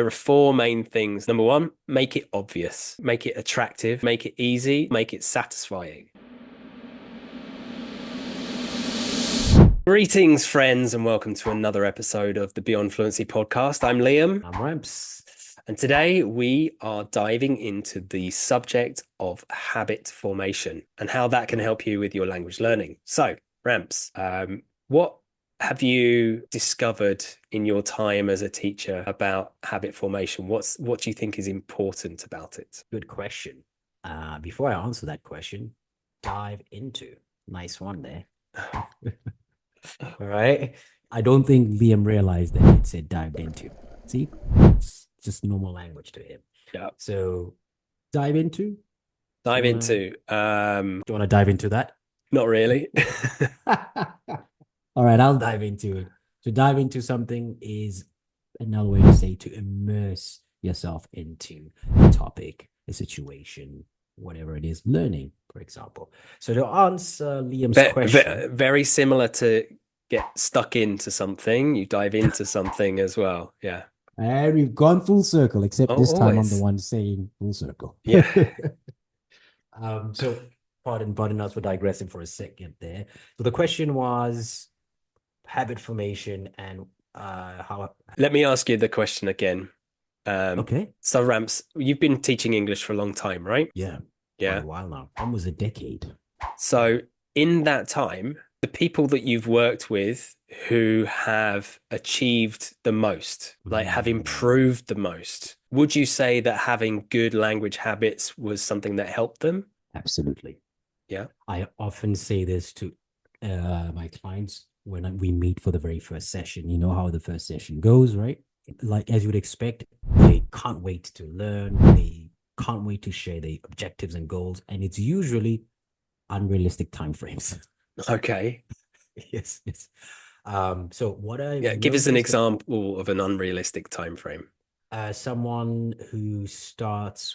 There are four main things. Number one, make it obvious, make it attractive, make it easy, make it satisfying. Greetings, friends, and welcome to another episode of the Beyond Fluency podcast. I'm Liam. I'm Ramps. And today we are diving into the subject of habit formation and how that can help you with your language learning. So, Ramps, what have you discovered in your time as a teacher about habit formation? What do you think is important about it? Good question. Before I answer that question, dive into. Nice one there. All right. I don't think Liam realized that it said dived into. See, it's just normal language to him. Yeah. So dive into. Dive Do you wanna, into, do you want to dive into that? not really. All right, I'll dive into it. To dive into something is another way to say to immerse yourself into a topic, a situation, whatever it is, learning, for example. So to answer Liam's question, Very similar to get stuck into something. You dive into something as well. Yeah. and we've gone full circle, except Oh, this time I'm the always. one saying full circle. Yeah. So pardon us for digressing for a second there. So the question was habit formation and how. Let me ask you the question again. Okay. So Ramps, you've been teaching English for a long time, right? Yeah, quite Yeah. a while now, almost a decade. So in that time, the people that you've worked with who have achieved the most, like have Mm, improved the most, would you say that having good language habits was something that helped them? absolutely. Yeah. I often say this to my clients when we meet for the very first session. You know how the first session goes, right? Like as you would expect, they can't wait to learn. They can't wait to share their objectives and goals, and it's usually unrealistic timeframes. Okay. Yes, yes. So what I've Yeah. Give us an noticed, example of an unrealistic time frame. someone who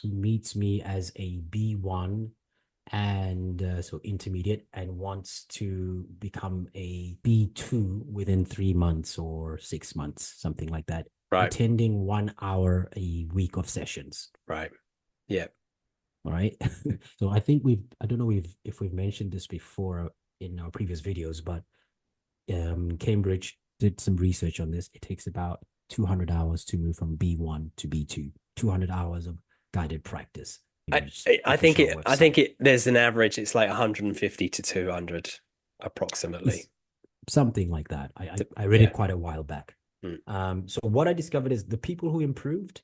meets me as a B1 and so intermediate and wants to become a B2 within 3 months or 6 months, something like that, Right. attending 1 hour a week of sessions. Right. Yeah. All right. So I don't know if we've mentioned this before in our previous videos, but Cambridge did some research on this. It takes about 200 hours to move from B1 to B2, 200 hours of guided practice. Cambridge official I think website. it there's an average, it's like 150 to 200 approximately. It's something like that. I read Yeah. it quite a while back. Mm. So what I discovered is the people who improved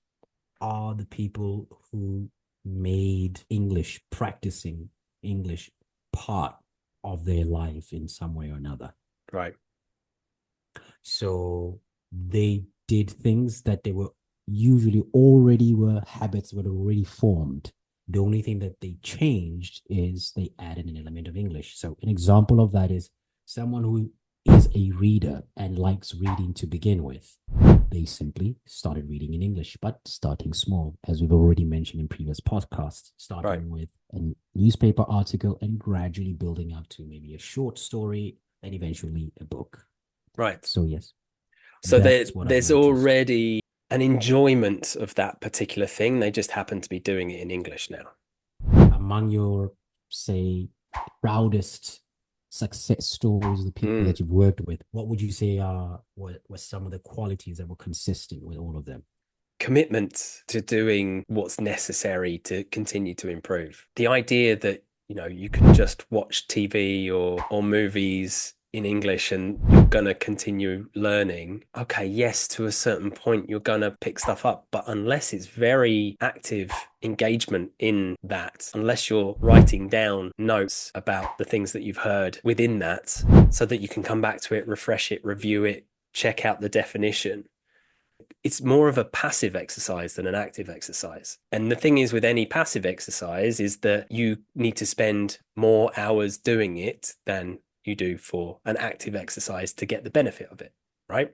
are the people who made English, practicing English, part of their life in some way or another. Right. So they did things that they were usually already were habits were already formed. The only thing that they changed is they added an element of English. So an example of that is someone who is a reader and likes reading to begin with. They simply started reading in English, but starting small, as we've already mentioned in previous podcasts, Right. starting with a newspaper article and gradually building up to maybe a short story and eventually a book. Right. So yes, So that's what I've there's noticed. already an enjoyment of that particular thing. They just happen to be doing it in English now. Among your, say, proudest success stories, the people Mm. that you've worked with, what would you say are were some of the qualities that were consistent with all of them? Commitment to doing what's necessary to continue to improve. The idea that, you can just watch TV or movies in English and you're going to continue learning. Okay, yes, to a certain point, you're going to pick stuff up. But unless it's very active engagement in that, unless you're writing down notes about the things that you've heard within that so that you can come back to it, refresh it, review it, check out the definition, it's more of a passive exercise than an active exercise. And the thing is with any passive exercise is that you need to spend more hours doing it than you do for an active exercise to get the benefit of it, right?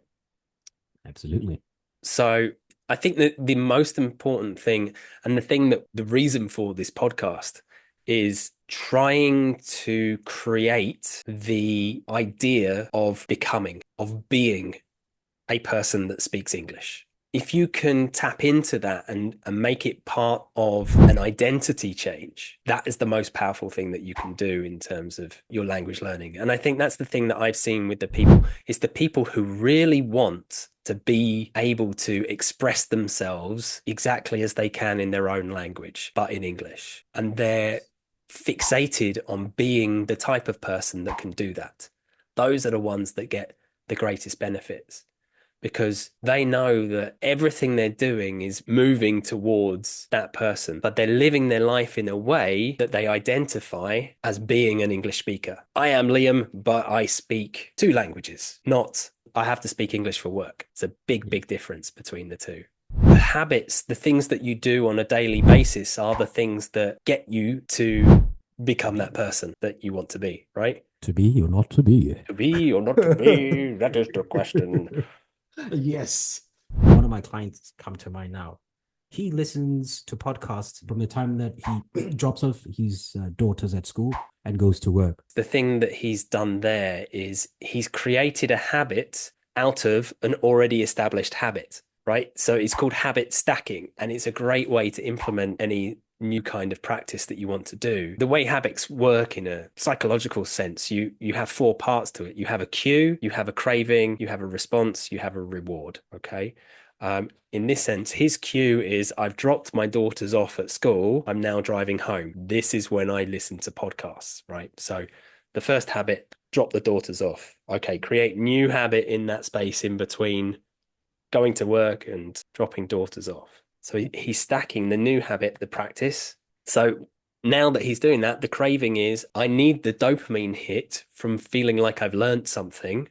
Absolutely. So I think that the most important thing and the thing that the reason for this podcast is trying to create the idea of becoming, of being a person that speaks English. if you can tap into that and make it part of an identity change, that is the most powerful thing that you can do in terms of your language learning. And I think that's the thing that I've seen with the people, is the people who really want to be able to express themselves exactly as they can in their own language, but in English. And they're fixated on being the type of person that can do that. Those are the ones that get the greatest benefits, because they know that everything they're doing is moving towards that person, but they're living their life in a way that they identify as being an English speaker. I am Liam, but I speak two languages, not I have to speak English for work. It's a big, big difference between the two. The habits, the things that you do on a daily basis are the things that get you to become that person that you want to be, right? To be or not to be? To be or not to be, that is the question. Yes. One of my clients come to mind now. He listens to podcasts from the time that he drops off his daughters at school and goes to work. The thing that he's done there is he's created a habit out of an already established habit, right? So it's called habit stacking, and it's a great way to implement any new kind of practice that you want to do. The way habits work in a psychological sense, you have four parts to it. You have a cue, you have a craving, you have a response, you have a reward. Okay. In this sense, his cue is I've dropped my daughters off at school. I'm now driving home. This is when I listen to podcasts, right? So the first habit, drop the daughters off. Okay, create new habit in that space in between going to work and dropping daughters off. So he's stacking the new habit, the practice. So now that he's doing that, the craving is I need the dopamine hit from feeling like I've learned something,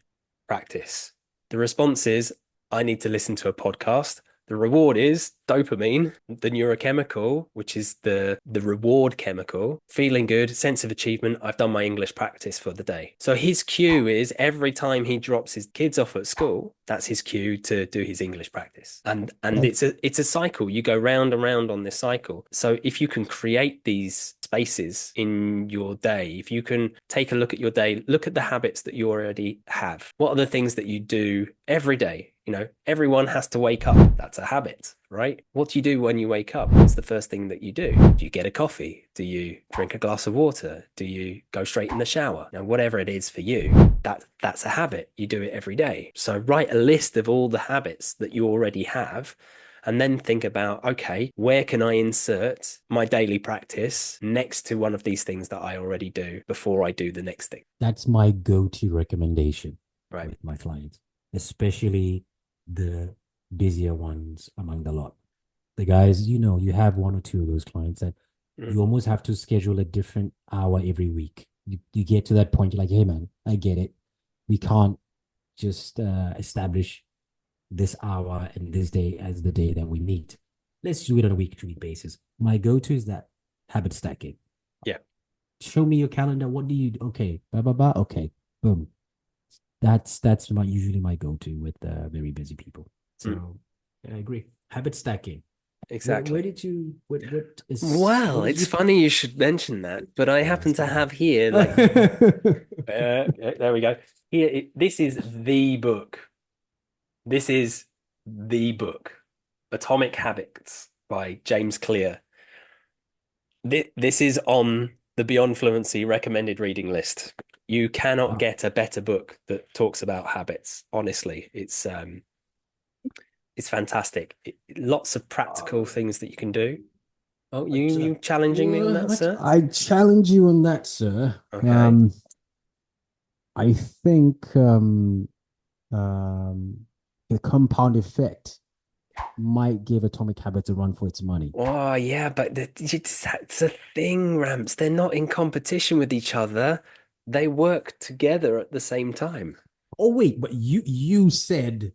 practice. The response is I need to listen to a podcast. The reward is dopamine, the neurochemical, which is the reward chemical. Feeling good, sense of achievement. I've done my English practice for the day. So his cue is every time he drops his kids off at school, that's his cue to do his English practice. And it's a cycle. You go round and round on this cycle. So if you can create these spaces in your day, if you can take a look at your day, look at the habits that you already have. What are the things that you do every day? You know, everyone has to wake up. That's a habit, right? What do you do when you wake up? What's the first thing that you do? Do you get a coffee? Do you drink a glass of water? Do you go straight in the shower? Now, whatever it is for you, that's a habit. You do it every day. So write a list of all the habits that you already have, and then think about, okay, where can I insert my daily practice next to one of these things that I already do before I do the next thing? That's my go-to recommendation Right. with my clients, especially the busier ones among the lot. The guys, you have one or two of those clients that you almost have to schedule a different hour every week. You get to that point, you're like, hey, man, I get it. We can't just establish this hour and this day as the day that we meet. Let's do it on a week-to-week basis. My go-to is that habit stacking. Yeah. Show me your calendar. What do you do? Okay, blah, blah, blah. Okay, boom. That's usually my go-to with very busy people. So I agree. Habit stacking. Exactly. Where did you what is Well, what is it's your funny you should mention that, but I happen to have here, like, there we go. Here, this is the book. This is the book, Atomic Habits by James Clear. This is on the Beyond Fluency recommended reading list. You cannot get a better book that talks about habits. Honestly, it's fantastic. Lots of practical things that you can do. Oh, you challenging me on that, sir? I challenge you on that, sir. Okay. I think um, the compound effect might give Atomic Habits a run for its money. Oh, yeah, but it's a thing, Ramps. They're not in competition with each other. They work together at the same time. Oh wait, but you said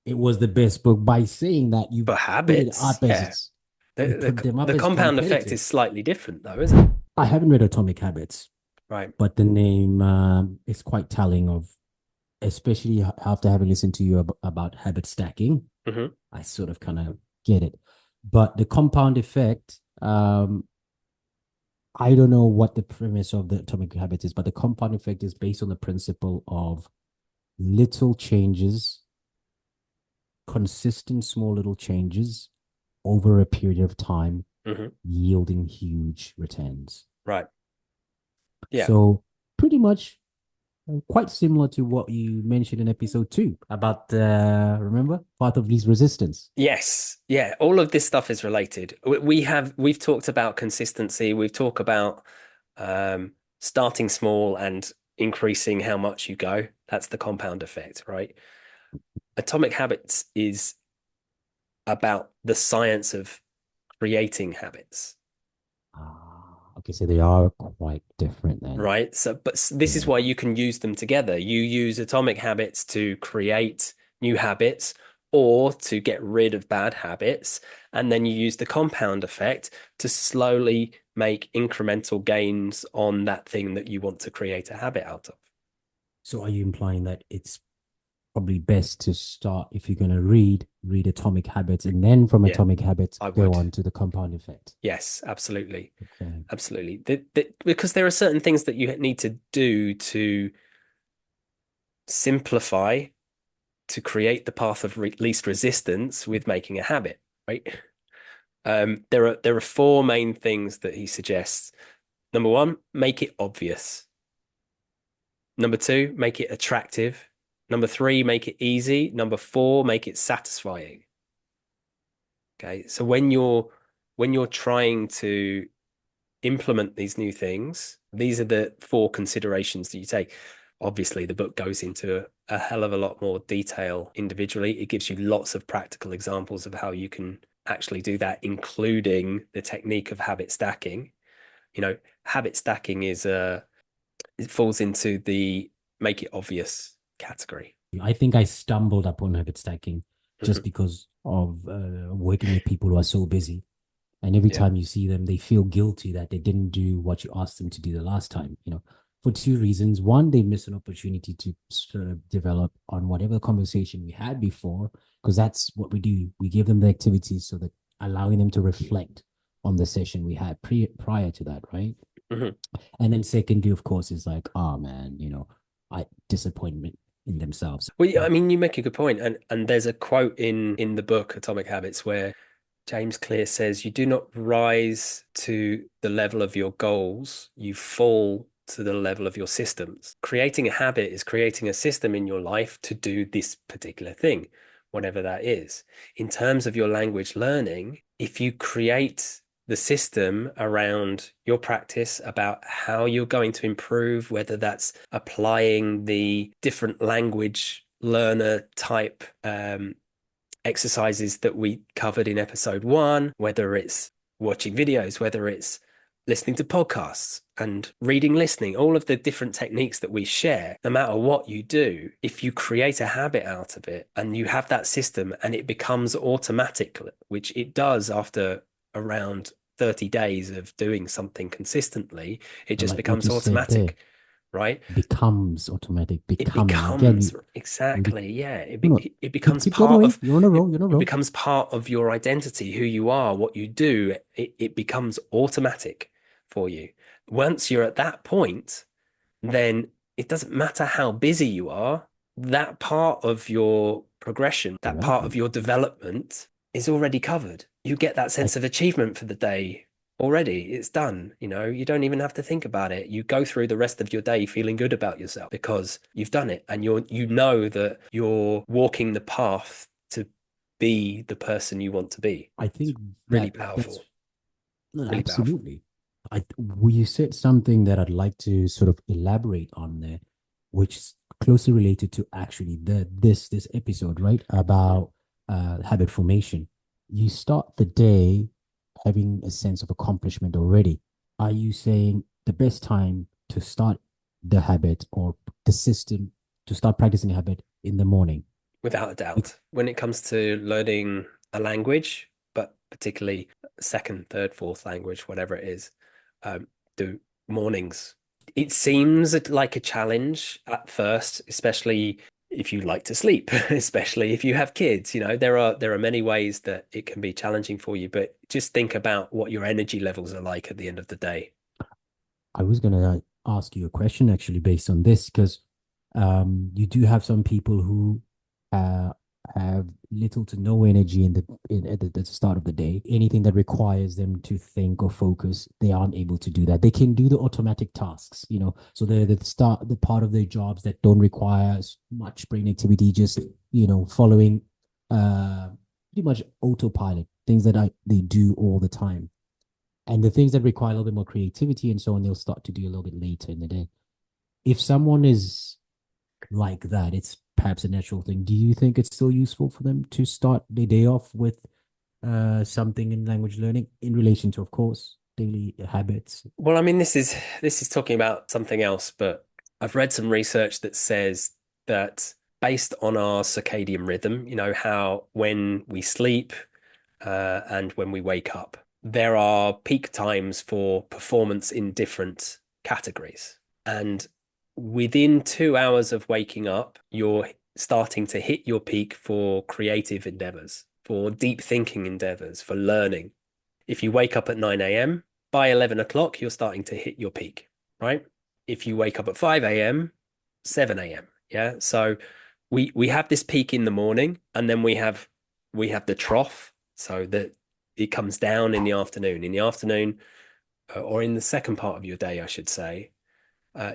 it was the best book by saying that you For put it habits, up as yeah. it's you The, put them the up the as compound effect competitive. is slightly different, though, isn't it? I haven't read Atomic Habits, Right. but the name is quite telling of, especially after having listened to you about habit stacking. Hmm. I sort of kind of get it. But the compound effect, I don't know what the premise of the Atomic Habits is, but the compound effect is based on the principle of little changes consistent small little changes over a period of time, Hmm. yielding huge returns. Right. Yeah. So pretty much quite similar to what you mentioned in episode 2 about remember path of least resistance. Yes. Yeah. All of this stuff is related. We've talked about consistency. We've talked about starting small and increasing how much you go. That's the compound effect, right? Atomic Habits is about the science of creating habits, Okay, so they are quite different then. right? So, but this is Yeah. why you can use them together. You use Atomic Habits to create new habits or to get rid of bad habits. And then you use the compound effect to slowly make incremental gains on that thing that you want to create a habit out of. So are you implying that it's probably best to start if you're going to read Atomic Habits, and then from Yeah, Atomic Habits I go would. on to the compound effect? Yes, absolutely. Okay. Absolutely. Because there are certain things that you need to do to simplify, to create the path of least resistance with making a habit, right? There are four main things that he suggests. Number one, make it obvious. Number two, make it attractive. Number three, make it easy. Number four, make it satisfying. Okay, so when you're trying to implement these new things, these are the four considerations that you take. Obviously, the book goes into a hell of a lot more detail individually. It gives you lots of practical examples of how you can actually do that, including the technique of habit stacking. You know, habit stacking it falls into the make it obvious category. I think I stumbled upon habit stacking just Mhm. because of working with people who are so busy. And every Yeah. time you see them, they feel guilty that they didn't do what you asked them to do the last time, for two reasons. One, they miss an opportunity to sort of develop on whatever conversation we had before, because that's what we do. We give them the activities so that allowing them to reflect on the session we had prior to that, right? Mhm. And then secondly, of course, is like, oh man, I disappointment in themselves. Well, yeah, I mean, you make a good point, and there's a quote in the book Atomic Habits where James Clear says, "You do not rise to the level of your goals, you fall to the level of your systems." Creating a habit is creating a system in your life to do this particular thing, whatever that is. In terms of your language learning, if you create the system around your practice about how you're going to improve, whether that's applying the different language learner type exercises that we covered in episode 1, whether it's watching videos, whether it's listening to podcasts and reading, listening, all of the different techniques that we share, no matter what you do, if you create a habit out of it and you have that system and it becomes automatic, which it does after around 30 days of doing something consistently, it I just like what becomes you said there. automatic, right? Becomes automatic, It becoming. Again, becomes we be, exactly, yeah. no, no, It keep becomes keep part going. of You're on a it, roll. You're on a it roll. becomes part of your identity, who you are, what you do. It becomes automatic for you. Once you're at that point, then it doesn't matter how busy you are, that part of your progression, that part of Development. your development is already covered. You get that I sense of achievement for the day already. It's done. You don't even have to think about it. You go through the rest of your day feeling good about yourself because you've done it and you know that you're walking the path to be the person you want to be. I It's think really that's powerful. no, Really powerful. absolutely. Well, you said something that I'd like to sort of elaborate on there, which is closely related to actually this episode, right? Mm. About habit formation. You start the day having a sense of accomplishment already. Are you saying the best time to start the habit or the system to start practicing a habit in the morning? Without a doubt. When it comes to learning a language, but particularly second, third, fourth language, whatever it is, um, do mornings. It seems like a challenge at first, especially if you like to sleep, especially if you have kids. There are many ways that it can be challenging for you, but just think about what your energy levels are like at the end of the day. I was gonna ask you a question actually based on this because you do have some people who uh, have little to no energy at the start of the day. Anything that requires them to think or focus, they aren't able to do that. They can do the automatic tasks, so the part of their jobs that don't require much brain activity, just following uh pretty much autopilot, things that they do all the time. And the things that require a little bit more creativity and so on, they'll start to do a little bit later in the day. If someone is like that, it's perhaps a natural thing. Do you think it's still useful for them to start their day off with something in language learning in relation to, of course, daily habits? Well, I mean, this is talking about something else, but I've read some research that says that based on our circadian rhythm, how when we sleep and when we wake up, there are peak times for performance in different categories. And within 2 hours of waking up, you're starting to hit your peak for creative endeavors, for deep thinking endeavors, for learning. If you wake up at 9 a.m., by 11 o'clock, you're starting to hit your peak, right? If you wake up at 5 a.m., 7 a.m. Yeah. So we have this peak in the morning, and then we have the trough, so that it comes down in the afternoon. In the afternoon, or in the second part of your day, I should say,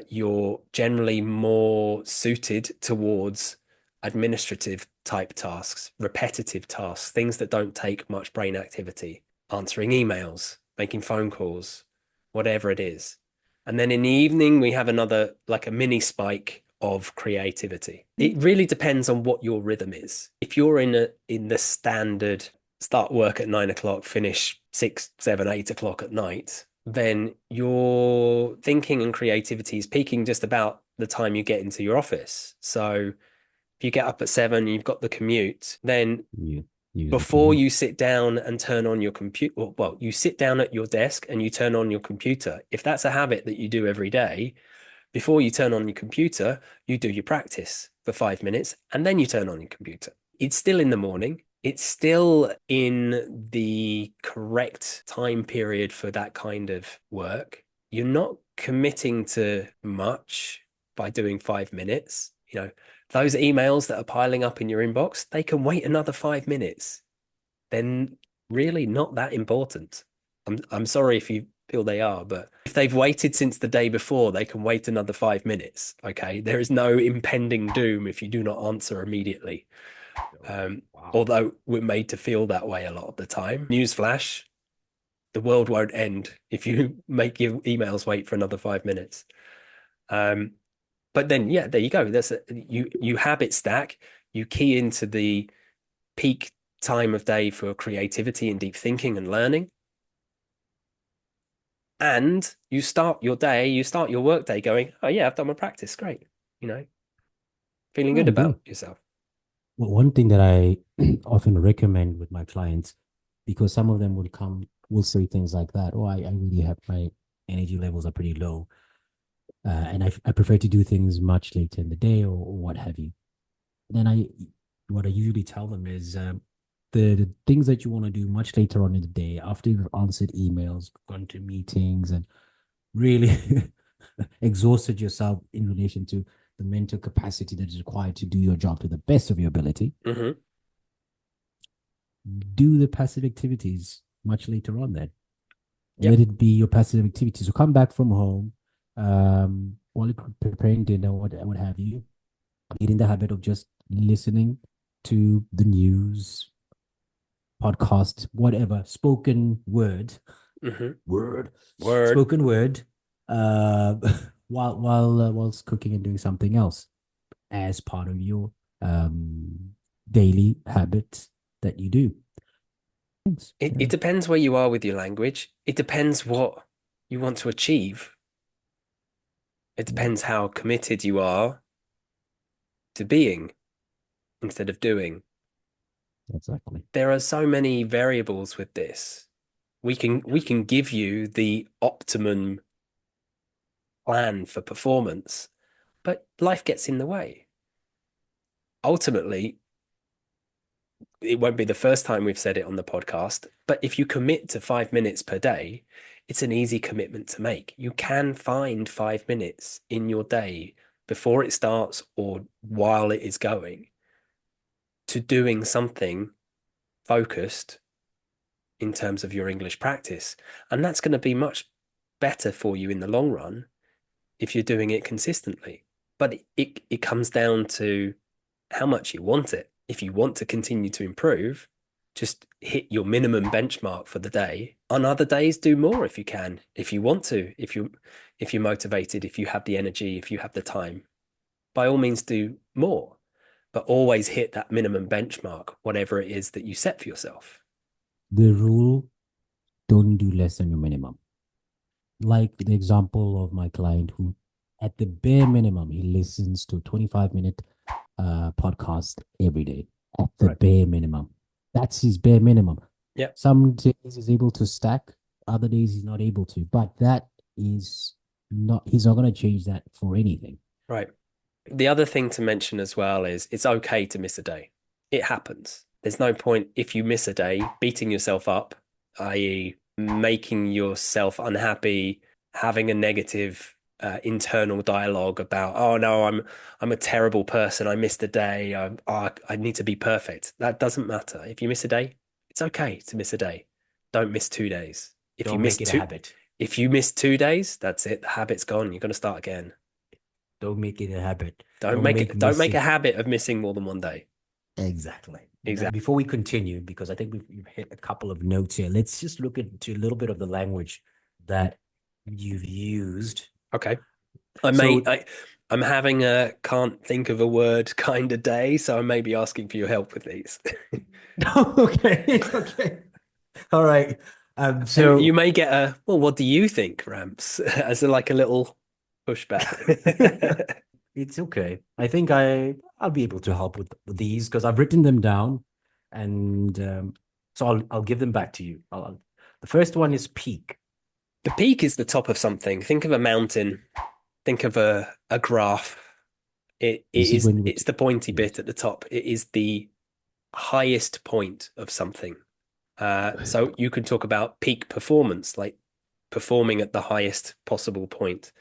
you're generally more suited towards administrative type tasks, repetitive tasks, things that don't take much brain activity, answering emails, making phone calls, whatever it is. And then in the evening, we have another, like a mini spike of creativity. It really depends on what your rhythm is. If you're in the standard start work at 9 o'clock, finish 6, 7, 8 o'clock at night, then your thinking and creativity is peaking just about the time you get into your office. So if you get up at 7, you've got the commute, then You use it. before you sit down and turn on your computer, well, you sit down at your desk and you turn on your computer. If that's a habit that you do every day, before you turn on your computer, you do your practice for 5 minutes and then you turn on your computer. It's still in the morning. It's still in the correct time period for that kind of work. You're not committing to much by doing 5 minutes. Those emails that are piling up in your inbox, they can wait another 5 minutes. Then really not that important. I'm sorry if you feel they are, but if they've waited since the day before, they can wait another 5 minutes. Okay. There is no impending doom if you do not answer immediately. Wow. Although we're made to feel that way a lot of the time. Newsflash, the world won't end if you make your emails wait for another 5 minutes. Um, but then, yeah, there you go. You habit stack, you key into the peak time of day for creativity and deep thinking and learning. And you start your work day going, oh yeah, I've done my practice. Great. You know, feeling I good agree. about yourself. Well, one thing that I often recommend with my clients, because some of them will say things like that. Oh, I really have my energy levels are pretty low. And I prefer to do things much later in the day or what have you. Then what I usually tell them is the things that you want to do much later on in the day after you've answered emails, gone to meetings, and really exhausted yourself in relation to the mental capacity that is required to do your job to the best of your ability. Hmm. Do the passive activities much later on then. Let Yep. it be your passive activity. So come back from home, while you're preparing dinner, what have you, get in the habit of just listening to the news, podcast, whatever, Hmm. word, Word. spoken word, uh, whilst cooking and doing something else as part of your daily habit that you do. Thanks. It Yeah, depends where you are with your language. It depends what you want to achieve. It yeah, depends how committed you are to being instead of doing. exactly. There are so many variables with this. We can give you the optimum plan for performance, but life gets in the way. Ultimately, it won't be the first time we've said it on the podcast, but if you commit to 5 minutes per day, it's an easy commitment to make. You can find 5 minutes in your day before it starts or while it is going to doing something focused in terms of your English practice. And that's going to be much better for you in the long run if you're doing it consistently. But it comes down to how much you want it. If you want to continue to improve, just hit your minimum benchmark for the day. On other days, do more if you can, if you want to, if you're motivated, if you have the energy, if you have the time, by all means do more. But always hit that minimum benchmark, whatever it is that you set for yourself. The rule, don't do less than your minimum. Like the example of my client who, at the bare minimum, he listens to a 25-minute podcast every day. At the Right. bare minimum. That's his bare minimum. Yeah. Some days he's able to stack, other days he's not able to. But that is not, he's not going to change that for anything. Right. The other thing to mention as well is it's okay to miss a day. It happens. There's no point if you miss a day beating yourself up, i.e., making yourself unhappy, having a negative internal dialogue about, oh no, I'm a terrible person. I missed a day. I need to be perfect. That doesn't matter. If you miss a day, it's okay to miss a day. Don't miss 2 days. Don't make it a habit. If you miss 2 days, that's it. The habit's gone. You're going to start again. Don't make it a habit. Don't make a habit of missing more than one day. Exactly. Now, Exactly. before we continue, because I think we've hit a couple of notes here, let's just look into a little bit of the language that you've used. Okay. So, I'm having a can't think of a word kind of day, so I may be asking for your help with these. okay, okay, all right. And you So may get a, well, what do you think, Ramps? As like a little pushback. it's okay. I think I'll be able to help with these because I've written them down, and so I'll give them back to you. The first one is peak. The peak is the top of something. Think of a mountain. Think of a graph. This is when It's the pointy yes. bit at the top. It is the highest point of something. So you can talk about peak performance, like performing at the highest possible point.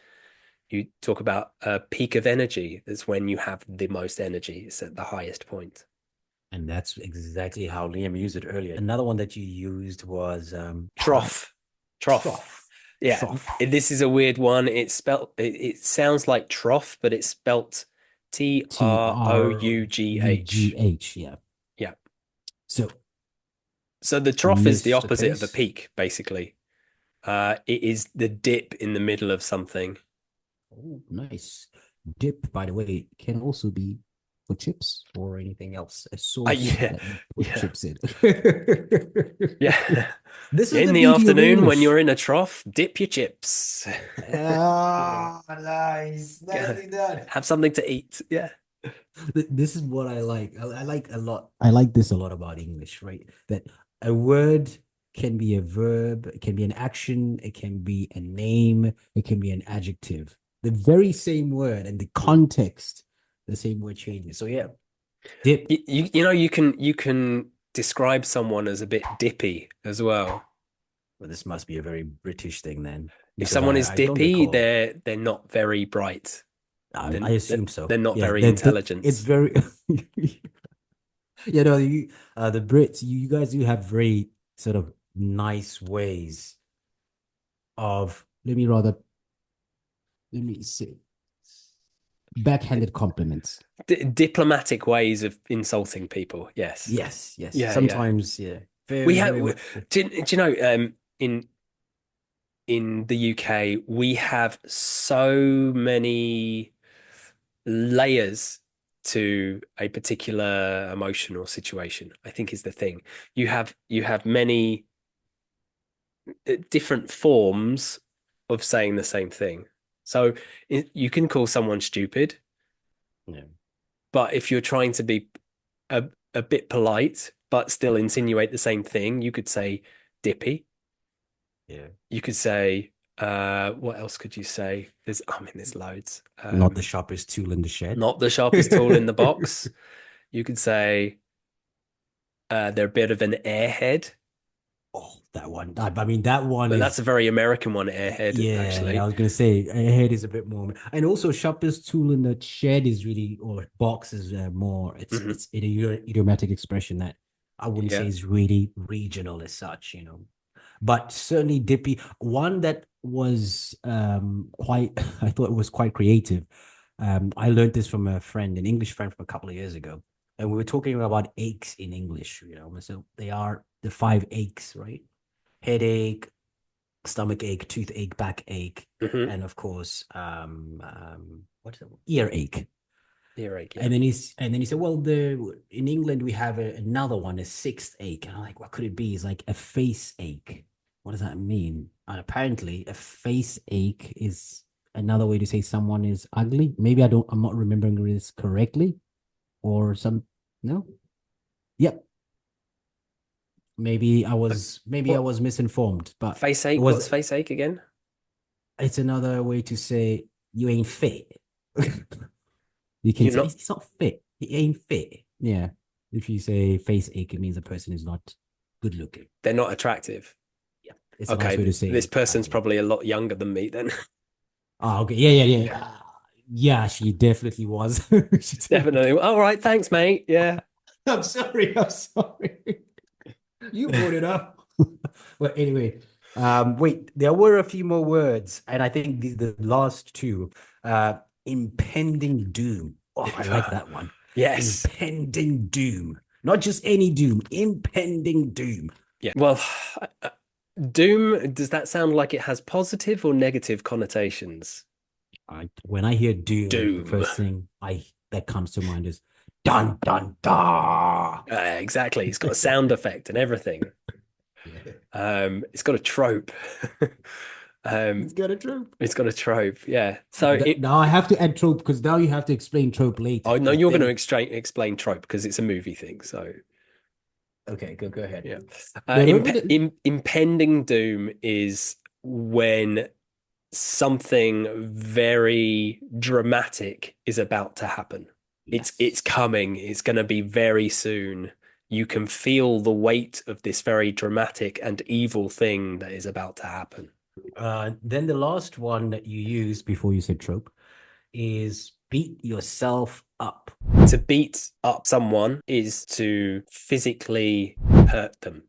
You talk about a peak of energy. That's when you have the most energy. It's at the highest point. And that's exactly how Liam used it earlier. Another one that you used was Trough. Trough. trough. Yeah. Trough. This is a weird one. It's spelt, it sounds like trough, but it's spelt T R U G Trough. H. Yeah. Yeah. So So the trough is the missed the opposite of a pace. peak, basically. It is the dip in the middle of something. Oh, nice. Dip, by the way, can also be for chips or anything else. A sauce Yeah, that you put yeah, chips in. yeah. This is In the the beauty of afternoon, when English. you're in a trough, dip your chips. Ah, nice. Yeah. Nicely done. Have something to eat. Yeah. This is what I like. I like a lot. I like this a lot about English, right? That a word can be a verb, it can be an action, it can be a name, it can be an adjective. The very same word and the context, the same word changes. So yeah, dip. You know you can describe someone as a bit dippy as well. Well, this must be a very British thing then, If because someone is I don't dippy, recall. they're not very bright. I assume so. They're not Yeah, very that it's intelligent. very the Brits, you guys do have very sort of nice ways of let me say backhanded compliments. Diplomatic ways of insulting people. Yes. Yes, yes. Yeah, yeah. Sometimes, yeah. We Very, have. very much. Do you know? In the UK, we have so many layers to a particular emotion or situation, I think is the thing. You have many different forms of saying the same thing. So you can call someone stupid, Yeah, but if you're trying to be a bit polite but still insinuate the same thing, you could say dippy. yeah. You could say what else could you say? There's loads. Not the sharpest tool in the shed. Not the sharpest tool in the box. You could say they're a bit of an airhead. Oh, that one. I mean, that one But that's a is very American one, Airhead, yeah. I actually. was gonna say ahead is a bit more, and also sharpest tool in the shed is really or box is more. Hmm. It's an idiomatic expression that I wouldn't say Yeah. is really regional as such, but certainly dippy. One that was quite, I thought it was quite creative. I learned this from a friend, an English friend from a couple of years ago, and we were talking about aches in English. So they are the five aches, right? Headache, stomach ache, toothache, backache, Hmm. and of course, what is it? Earache. Earache, yeah. And then he said, well, the in England we have another one, a sixth ache. And I'm like, what could it be? It's like a face ache. What does that mean? And apparently, a face ache is another way to say someone is ugly. Maybe I'm not remembering this correctly, or some. No. Yep. Uh, Maybe I What was misinformed, but face it ache? was. What's face ache again? It's another way to say you ain't fit. You can You're say not, it's not fit. He ain't fit. Yeah. If you say face ache, it means a person is not good looking. they're not attractive. Yeah. It's a Okay, nice way to this say person's ugly. probably a lot younger than me then. Oh, okay. Yeah, yeah, yeah. Yeah, she definitely was. She definitely. Definitely. All right, thanks, mate. Yeah. I'm sorry. I'm sorry. You brought it up. But anyway, wait, there were a few more words, and I think the last two, uh, impending doom. Oh, I like that one. Yes. Impending doom. Not just any doom, impending doom. Yeah. Well, doom, does that sound like it has positive or negative connotations? When I hear doom, the Doom. first thing I that comes to mind is dun dun dun. Exactly. It's got a sound effect and everything. Yeah. It's got a trope. It's um, got a trope. it's got a trope. Yeah. So it. Now I have to add trope because now you have to explain trope later. Oh no, Because you're going to then, explain trope because it's a movie thing. So okay, go ahead. yeah. No, no, no, Impending doom is when something very dramatic is about to happen. It's yes. coming. It's going to be very soon. You can feel the weight of this very dramatic and evil thing that is about to happen. Then the last one that you use before you said trope is beat yourself up. To beat up someone is to physically hurt them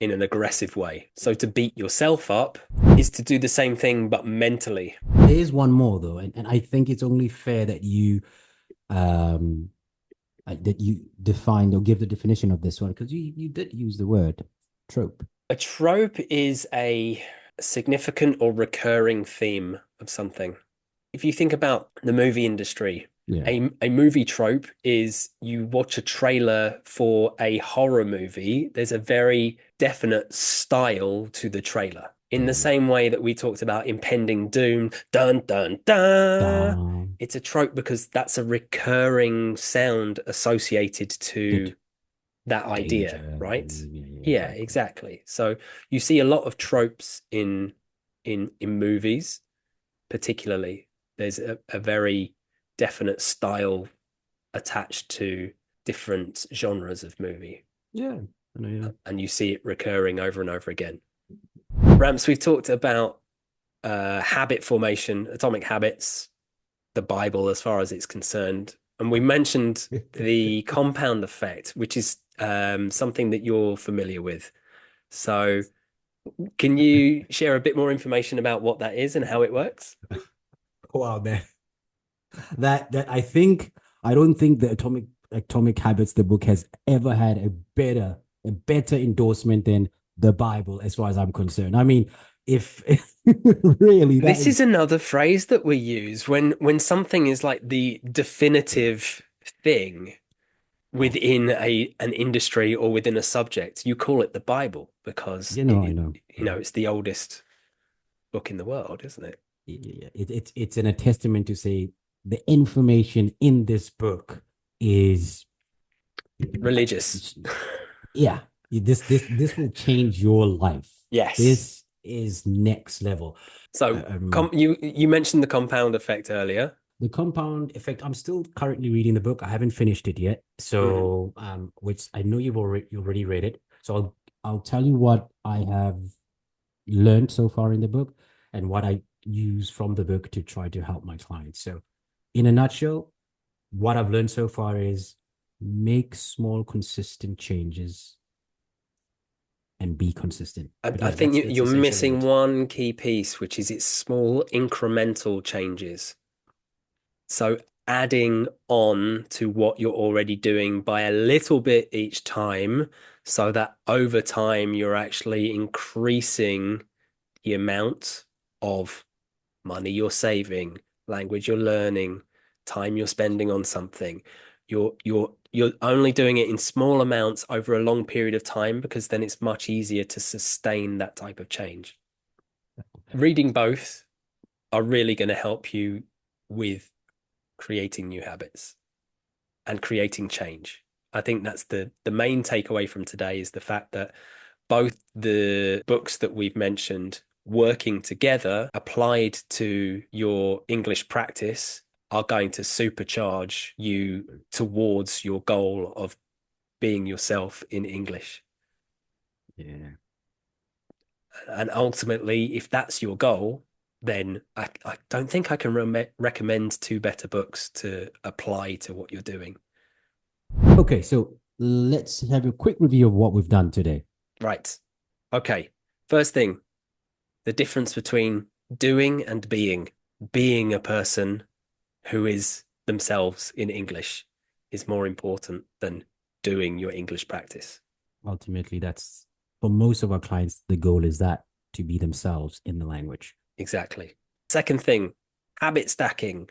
in an aggressive way. So to beat yourself up is to do the same thing but mentally. There is one more though, and I think it's only fair um that you define or give the definition of this one because you did use the word trope. A trope is a significant or recurring theme of something. If you think about the movie industry, Yeah. a movie trope is you watch a trailer for a horror movie, there's a very definite style to the trailer. In the Mm. same way that we talked about impending doom, dun dun dun, Down. it's a trope because that's a recurring sound associated to Did that idea, danger. right? Yeah, yeah, Yeah, exactly. exactly. So you see a lot of tropes in movies, particularly. There's a very definite style attached to different genres of movie, Yeah. I know, yeah. and you see it recurring over and over again. Ramps, we've talked about habit formation, atomic habits, the Bible as far as it's concerned. And we mentioned the compound effect, which is something that you're familiar with. So, can you share a bit more information about what that is and how it works? Wow, man. That I don't think the Atomic Habits the book has ever had a better endorsement than the Bible as far as I'm concerned. I mean, if really that This is is another phrase that we use when something is like the definitive thing within a an industry or within a subject. You call it the Bible because I know. it's the oldest book in the world, isn't it? It's an a testament to say the information in this book is Religious. yeah, this will change your life. Yes. This is next level. So Um, you mentioned the compound effect earlier. the compound effect. I'm still currently reading the book. I haven't finished it yet. Mhm. So which I know you already read it. So I'll tell you what I have learned so far in the book and what I use from the book to try to help my clients. So, in a nutshell, what I've learned so far is make small, consistent changes and be consistent. But I yeah, think that's you're essentially missing it. one key piece, which is its small incremental changes. So adding on to what you're already doing by a little bit each time, so that over time you're actually increasing the amount of money you're saving, language you're learning, time you're spending on something. You're only doing it in small amounts over a long period of time because then it's much easier to sustain that type of change. Reading both are really going to help you with creating new habits and creating change. I think that's the main takeaway from today is the fact that both the books that we've mentioned working together applied to your English practice are going to supercharge you towards your goal of being yourself in English. Yeah. And ultimately, if that's your goal, then I don't think I can recommend two better books to apply to what you're doing. Okay, so let's have a quick review of what we've done today. Right. Okay. First thing, the difference between doing and being. Being a person who is themselves in English is more important than doing your English practice. Ultimately, that's for most of our clients, the goal is that to be themselves in the language. Exactly. Second thing, habit stacking.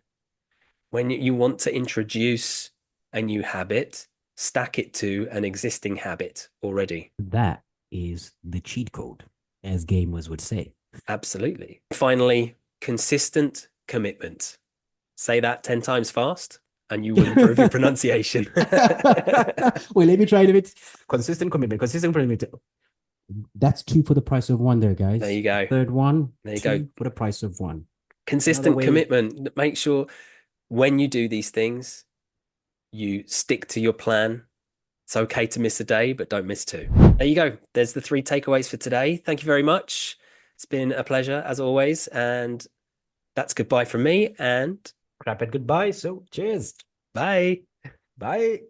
When you want to introduce a new habit, stack it to an existing habit already. That is the cheat code, as gamers would say. Absolutely. Finally, consistent commitment. Say that 10 times fast and you will improve your pronunciation. Wait, let me try it a bit. Consistent commitment, consistent commitment. That's two for the price of one there, There guys. you go. Third one, There you go. two for the price of one. Another Consistent way. commitment. Make sure when you do these things, you stick to your plan. It's okay to miss a day, but don't miss two. There you go. There's the three takeaways for today. Thank you very much. It's been a pleasure as always. And that's goodbye from me. And Crap at goodbye. So cheers. bye. Bye.